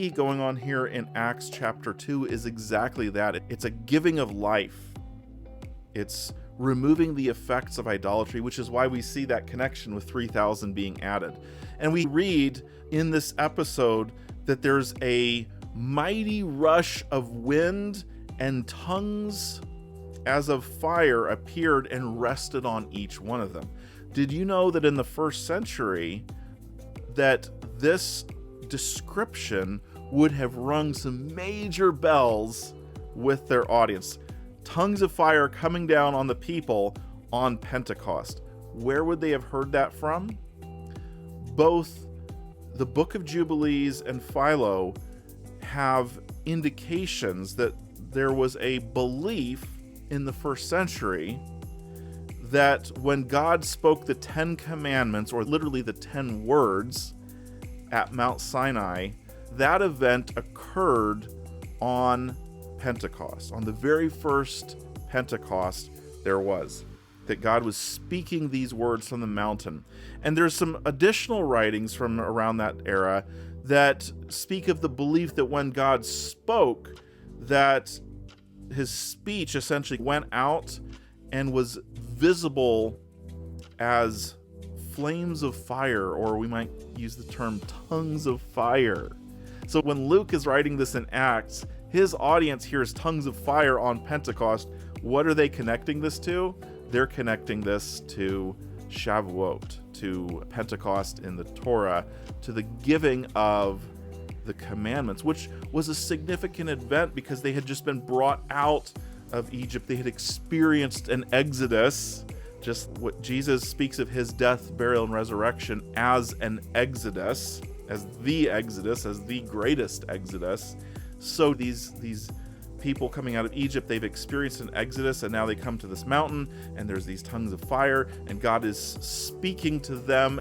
see going on here in Acts chapter 2 is exactly that. It's a giving of life. It's removing the effects of idolatry, which is why we see that connection with 3,000 being added. And we read in this episode that there's a mighty rush of wind and tongues as of fire appeared and rested on each one of them. Did you know that in the first century that this description would have rung some major bells with their audience? Tongues of fire coming down on the people on Pentecost. Where would they have heard that from? Both the Book of Jubilees and Philo have indications that there was a belief in the first century that when God spoke the 10 commandments, or literally the 10 words at Mount Sinai, that event occurred on Pentecost. On the very first Pentecost there was, that God was speaking these words from the mountain. And there's some additional writings from around that era that speak of the belief that when God spoke, that his speech essentially went out and was visible as flames of fire, or we might use the term tongues of fire. So when Luke is writing this in Acts, his audience hears tongues of fire on Pentecost. What are they connecting this to? They're connecting this to Shavuot, to Pentecost in the Torah, to the giving of the commandments, which was a significant event because they had just been brought out of Egypt. They had experienced an exodus, just what Jesus speaks of his death, burial, and resurrection as an exodus, as the greatest exodus. So these people coming out of Egypt, they've experienced an exodus, and now they come to this mountain, and there's these tongues of fire, and God is speaking to them.